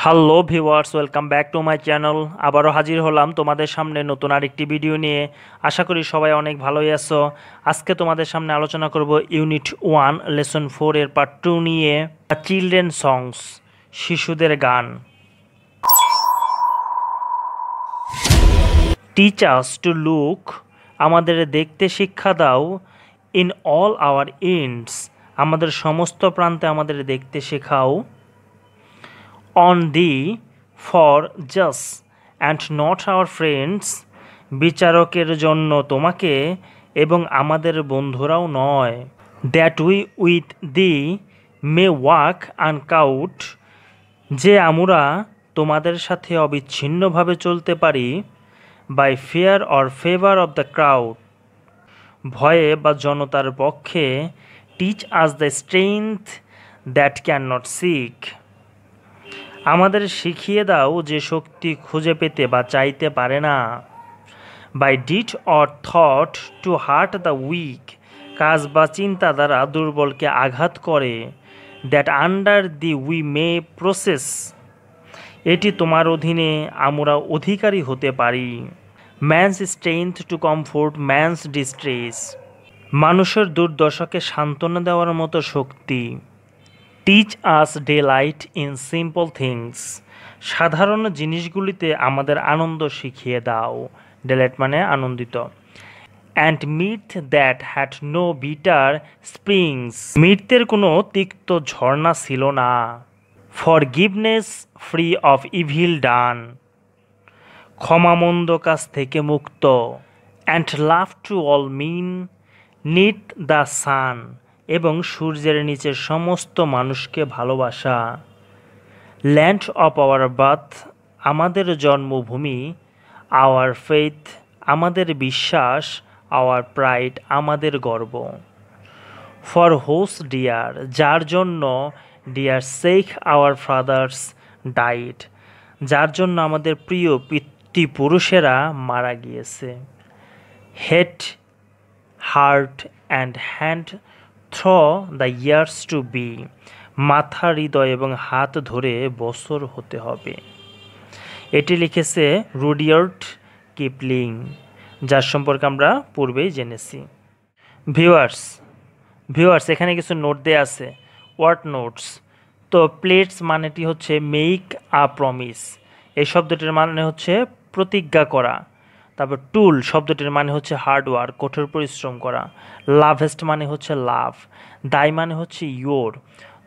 Hello viewers, welcome back to my channel. আবারও হাজির হলাম তোমাদের সামনে নতুন আরেকটি ভিডিও নিয়ে। আশা করি সবাই অনেক ভালোই আছো। আজকে তোমাদের সামনে আলোচনা করব ইউনিট 1 লেসন 4 এর পার্ট 2 নিয়ে, চিলড্রেন সংস, শিশুদের গান। টিচ আস টু লুক, আমাদের দেখতে শিক্ষা দাও। ইন অল আওয়ার এন্ডস, আমাদের সমস্ত প্রান্তে আমাদের দেখতে শেখাও। On the, for just and not our friends, বিচারকের জন্য তোমাকে এবং আমাদের বন্ধুরাও নয়। That we with the may walk uncowed, যে আমরা তোমাদের সাথে অবিচ্ছিন্নভাবে চলতে পারি। By fear or favour of the crowd, ভয়ে বা জনতার পক্ষে। Teach us the strength that can not seek, আমাদের শিখিয়ে দাও যে শক্তি খুঁজে পেতে বা চাইতে পারে না। By deed or thought to hurt the weak, কাজ বা চিন্তা দ্বারা দুর্বলকে আঘাত করে। That under the we may possess, এটি তোমার অধীনে আমরা অধিকারী হতে পারি। Man's strength to comfort man's distress, মানুষের দুর্দশাকে সান্ত্বনা দেওয়ার মতো শক্তি। Teach us delight in simple things, সাধারণ জিনিসগুলিতে আমাদের আনন্দ শিখিয়ে দাও। ডেলাইট মানে আনন্দিত। And mirth that had no bitter springs, মৃত্যের কোনো তিক্ত ঝর্ণা ছিল না। Forgiveness free of evil done, ক্ষমামন্দ কাজ থেকে মুক্ত। And love to all men neath the sun, এবং সূর্যের নিচের সমস্ত মানুষকে ভালোবাসা। ল্যান্ড অফ আওয়ার বার্থ, আমাদের জন্মভূমি। আওয়ার ফেথ, আমাদের বিশ্বাস। আওয়ার প্রাইড, আমাদের গর্ব। ফর হোস ডিয়ার, যার জন্য। Dear sake our fathers died, যার জন্য আমাদের প্রিয় পিতৃপুরুষেরা মারা গিয়েছে। Head, heart and hand through the years to be, মাথা, হৃদয় এবং হাত ধরে বছর হতে হবে। এটি লিখেছে রুডিয়ার্ড কিপলিং, যার সম্পর্কে আমরা পূর্বেই জেনেছি। ভিউয়ার্স এখানে কিছু নোট দেয়া আছে। Word notes. তো প্লেটস মানেটি হচ্ছে মেক আ প্রমিস, এই শব্দটির মানে হচ্ছে প্রতিজ্ঞা করা। তারপর টুল শব্দটির মানে হচ্ছে হার্ডওয়ার্ক, কঠোর পরিশ্রম করা। লাভেস্ট মানে হচ্ছে লাভ। দাই মানে হচ্ছে ইয়োর।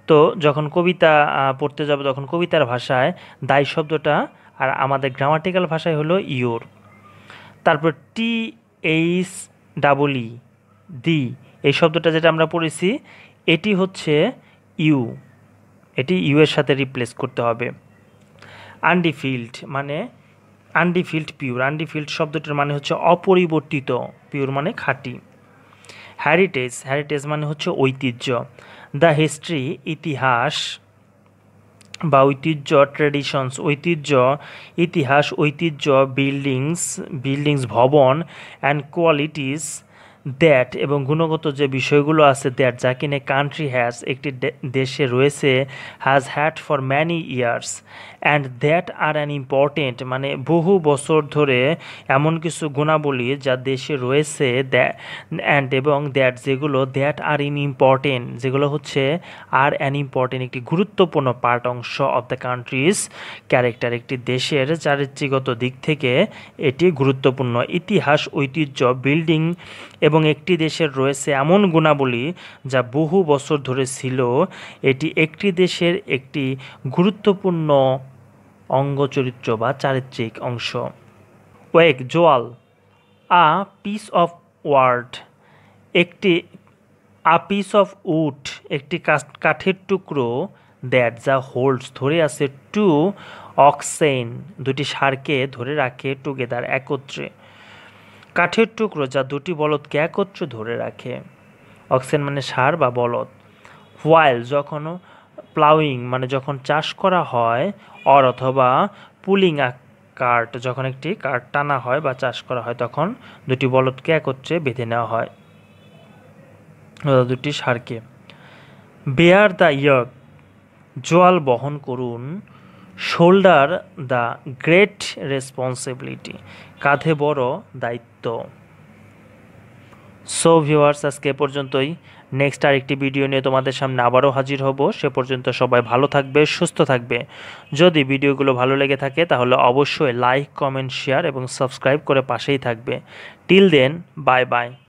তো যখন কবিতা পড়তে যাবে তখন কবিতার ভাষায় দাই শব্দটা, আর আমাদের গ্রামাটিক্যাল ভাষায় হলো ইয়োর। তারপর টি এইচ ডাবল ই দি, এই শব্দটা যেটা আমরা পড়েছি এটি হচ্ছে ইউ, এটি ইউ এর সাথে রিপ্লেস করতে হবে। আনডিফিল্ড মানে আনডিফিল্ড পিওর, আনডিফিল্ড শব্দটির মানে হচ্ছে অপরিবর্তিত, পিওর মানে খাঁটি। হ্যারিটেজ, হ্যারিটেজ মানে হচ্ছে ঐতিহ্য। দ্য হিস্ট্রি, ইতিহাস বা ঐতিহ্য। ট্রেডিশনস, ঐতিহ্য, ইতিহাস, ঐতিহ্য। বিল্ডিংস, বিল্ডিংস ভবন। অ্যান্ড কোয়ালিটিস দ্যাট, এবং গুণগত যে বিষয়গুলো আছে দ্যাট, যা কিনে কান্ট্রি হ্যাজ, একটি দেশে রয়েছে। Has had for many years. And that are an important মানে বহু বছর ধরে এমন কিছু গুণাবলী যা দেশে রয়েছে। অ্যান্ড এবং দ্যাট যেগুলো, দ্যাট আর ইন ইম্পর্টেন্ট যেগুলো হচ্ছে আর অ্যান ইম্পর্টেন্ট একটি গুরুত্বপূর্ণ পার্ট, অংশ অফ দ্য কান্ট্রিজ ক্যারেক্টার, একটি দেশের চারিত্রিকগত দিক থেকে এটি গুরুত্বপূর্ণ। ইতিহাস, ঐতিহ্য, বিল্ডিং এবং একটি দেশের রয়েছে এমন গুণাবলী যা বহু বছর ধরে ছিল। এটি একটি দেশের একটি গুরুত্বপূর্ণ অঙ্গ, চরিত্র বা চারিত্রিক অংশ। ওয়েক, জোয়াল। আ পিস অফ ওয়ার্ড, একটি পিস অফ উড, একটি কাঠের টুকরো। দ্যাট, যা হোল্ডস, ধরে আছে। টু অক্সেন, দুটি ষাঁড়কে ধরে রাখে। টুগেদার, একত্রে। কাঠের টুকরো যা দুটি বলদকে একত্রে ধরে রাখে। অক্সেন মানে ষাঁড় বা বলদ। হোয়াইল, যখন। প্লাউইং মানে যখন চাষ করা হয়। অর অথবা পুলিং আ কার্ট, যখন একটি কার্ট টানা হয় বা চাষ করা হয় তখন দুটি বলদকে একত্রে বেঁধে নেওয়া হয়, দুটি ষাঁড়কে। বেয়ার দ্য ইয়ক, জোয়াল বহন করুন। শোল্ডার দ্য গ্রেট রেসপন্সিবিলিটি, কাঁধে বড় দায়িত্ব। সো ভিউয়ার্স, আজকে এ পর্যন্তই। নেক্সট আরেকটি ভিডিও নিয়ে তোমাদের সামনে আবারও হাজির হব। সে পর্যন্ত সবাই ভালো থাকবে, সুস্থ থাকবে। যদি ভিডিওগুলো ভালো লেগে থাকে তাহলে অবশ্যই লাইক, কমেন্ট, শেয়ার এবং সাবস্ক্রাইব করে পাশেই থাকবে। Till then, bye by.